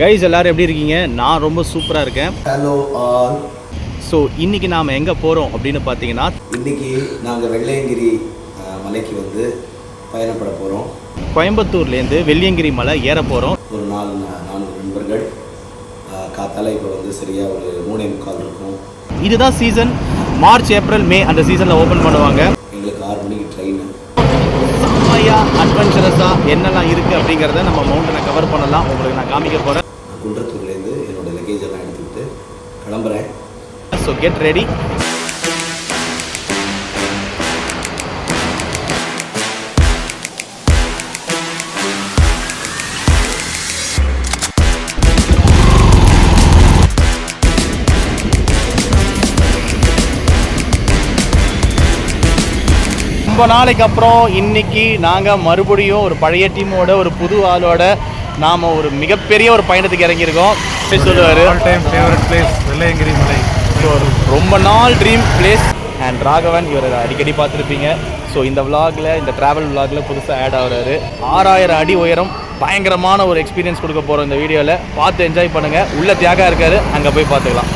Guys எல்லாரும் எப்படி இருக்கீங்க? நான் ரொம்ப சூப்பராக இருக்கேன். Hello all. ஸோ இன்றைக்கி நாம் எங்கே போகிறோம் அப்படின்னு பார்த்தீங்கன்னா, இன்றைக்கி நாங்கள் வெள்ளையங்கிரி மலைக்கு வந்து பயணப்பட போகிறோம். கோயம்புத்தூர்லேருந்து வெள்ளியங்கிரி மலை ஏற போகிறோம். ஒரு நாலு நண்பர்கள் காத்தால இப்போ வந்து சரியாக ஒரு 3:45 இருக்கும். இதுதான் சீசன். மார்ச், ஏப்ரல், மே அந்த சீசனில் ஓப்பன் பண்ணுவாங்க. எங்களுக்கு 6 மணிக்கு ட்ரெயின். செம்மையாக அட்வென்ச்சரஸாக என்னெல்லாம் இருக்குது அப்படிங்கிறத நம்ம மவுண்டனை கவர் பண்ணலாம். உங்களுக்கு நான் காமிக்க போகிறேன். குன்றத்தூர்லேருந்து என்னோடய லக்கேஜ் எல்லாம் எடுத்துக்கிட்டு கிளம்புறேன். So get ready. ரொம்ப நாளைக்கு அப்புறம் இன்னைக்கு நாங்கள் மறுபடியும் ஒரு பழைய டீமோட ஒரு புது ஆளோட நாம் ஒரு மிகப்பெரிய ஒரு பயணத்துக்கு இறங்கியிருக்கோம். சொல்லுவார் all time favourite place Velliangiri மலை. ரொம்ப நாள் ட்ரீம் பிளேஸ். அண்ட் ராகவன் இவரை அடிக்கடி பார்த்துருப்பீங்க. ஸோ இந்த விலாகில், இந்த ட்ராவல் விலாகில் புதுசாக ஆட் ஆகிறாரு. 6000 அடி உயரம், பயங்கரமான ஒரு எக்ஸ்பீரியன்ஸ் கொடுக்க போகிறோம் இந்த வீடியோவில். பார்த்து என்ஜாய் பண்ணுங்கள். உள்ள தியாகா இருக்காரு, அங்கே போய் பார்த்துக்கலாம்.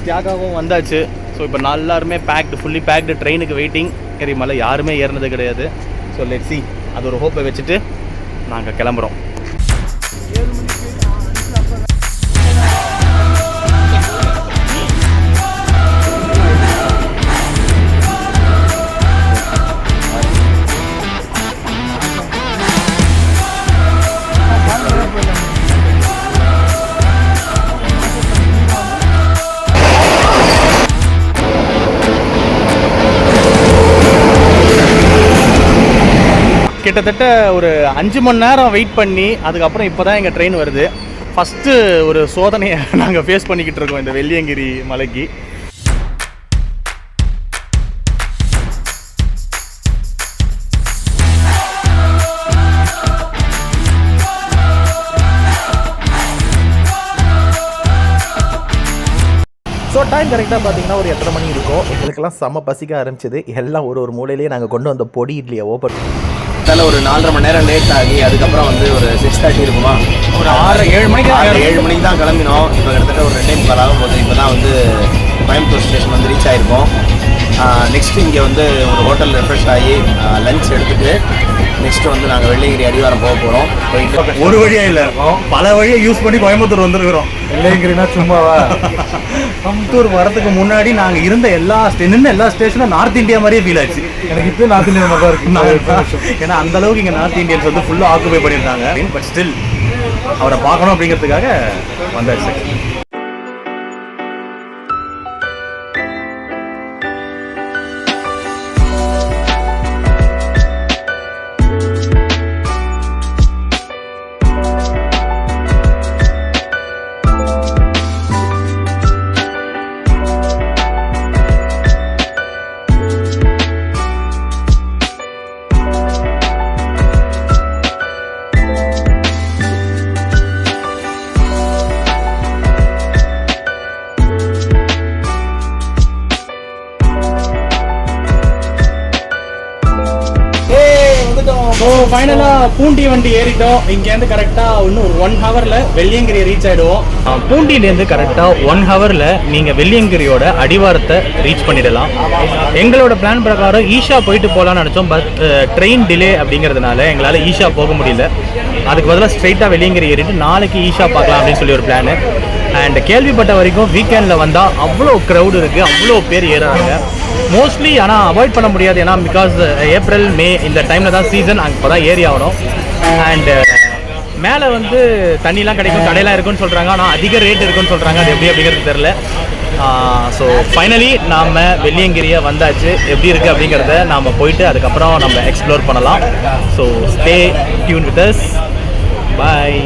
தியாகாவும் வந்தாச்சு. ஸோ இப்போ எல்லாருமே ஃபுல்லி பேக்டு ட்ரெயினுக்கு வெயிட்டிங். மலை யாருமே ஏறினது கிடையாது. So let's see. அது ஒரு ஹோப்பை வச்சுட்டு நாங்கள் கிளம்புறோம். கிட்டத்தட்ட ஒரு 5 மணி நேரம் வெயிட் பண்ணி அதுக்கப்புறம் இப்போ தான் எங்கள் ட்ரெயின் வருது. ஃபஸ்ட்டு ஒரு சோதனையை நாங்கள் ஃபேஸ் பண்ணிக்கிட்டு இருக்கோம் இந்த வெள்ளியங்கிரி மலைக்கு. ஸோ டைம் கரெக்டாக பார்த்தீங்கன்னா ஒரு 8:30 மணி இருக்கும். எங்களுக்கெல்லாம் செம்ம பசிக்க ஆரம்பிச்சது. எல்லாம் ஒரு மூலையிலேயே நாங்கள் கொண்டு வந்த பொடி இட்லியை ஓப்பன் ஒரு 4.5 மணி நேரம் லேட் ஆகி அதுக்கப்புறம் வந்து ஒரு 6:30 இருக்குமா, ஒரு 7 மணிக்கு தான் கிளம்பினோம். இப்போ கிட்டத்தட்ட ஒரு 2:45 ஆகும் போது இப்போ தான் வந்து கோயம்புத்தூர் ஸ்டேஷன் வந்து ரீச் ஆகிருக்கோம். நெக்ஸ்ட்டு இங்கே வந்து ஒரு ஹோட்டல் ரெஃப்ரெஷ் ஆகி லஞ்ச் எடுத்துகிட்டு நெக்ஸ்ட்டு வந்து நாங்கள் வெள்ளையங்கிரி அடிவாரம் போக போகிறோம். போயிட்டு ஒரு வழியாக இல்லை, பல வழியை யூஸ் பண்ணி கோயம்புத்தூர் வந்துருக்குறோம். வெள்ளையங்கிரினா சும்மாவா? கோயம்புத்தூர் வரதுக்கு முன்னாடி நாங்கள் இருந்த எல்லா ஸ்டேஷனும் நார்த் இந்தியா மாதிரியே ஃபீல் ஆச்சு. எனக்கு இப்போ நார்த் இந்தியா மாதிரி தான் இருக்கு. ஏன்னா அந்த அளவுக்கு இங்கே நார்த் இந்தியன்ஸ் வந்து ஃபுல்லாக ஆக்குபை பண்ணியிருந்தாங்க. பட் ஸ்டில் அவரை பார்க்கணும் அப்படிங்கிறதுக்காக வந்தாச்சு. ஃபைனலாக பூண்டி வண்டி ஏறிட்டோம். இங்கேருந்து கரெக்டாக இன்னும் ஒரு 1 ஹவரில் வெள்ளியங்கிரி ரீச் ஆகிடுவோம். பூண்டிலேருந்து கரெக்டாக 1 ஹவரில் நீங்கள் வெள்ளியங்கிரியோட அடிவாரத்தை ரீச் பண்ணிடலாம். எங்களோட பிளான் பிரகாரம் ஈஷா போயிட்டு போகலான்னு நினச்சோம். பட் ட்ரெயின் டிலே அப்படிங்கிறதுனால எங்களால் ஈஷா போக முடியல. அதுக்கு பதிலாக ஸ்ட்ரைட்டாக வெள்ளியங்கிரி ஏறிட்டு நாளைக்கு ஈஷா பார்க்கலாம் அப்படின்னு சொல்லி ஒரு பிளானு. அண்ட் கேள்விப்பட்ட வரைக்கும் வீக்கெண்டில் வந்தால் அவ்வளோ க்ரௌடு இருக்குது, அவ்வளோ பேர் ஏறுறாங்க மோஸ்ட்லி. ஆனால் அவாய்ட் பண்ண முடியாது, ஏன்னா பிகாஸ் ஏப்ரல், மே இந்த டைமில் தான் சீசன். அங்கே இப்போ தான் ஏறி ஆகணும். அண்டு மேலே வந்து தண்ணிலாம் கிடைக்கும், கடையெல்லாம் இருக்குன்னு சொல்கிறாங்க. ஆனால் அதிக ரேட் இருக்குன்னு சொல்கிறாங்க. அது எப்படி அப்படிங்கிறது தெரில. ஸோ ஃபைனலி நாம் வெள்ளியங்கிரியை வந்தாச்சு. எப்படி இருக்குது அப்படிங்கிறத நாம் போயிட்டு அதுக்கப்புறம் நம்ம எக்ஸ்ப்ளோர் பண்ணலாம். So stay tune with us. Bye.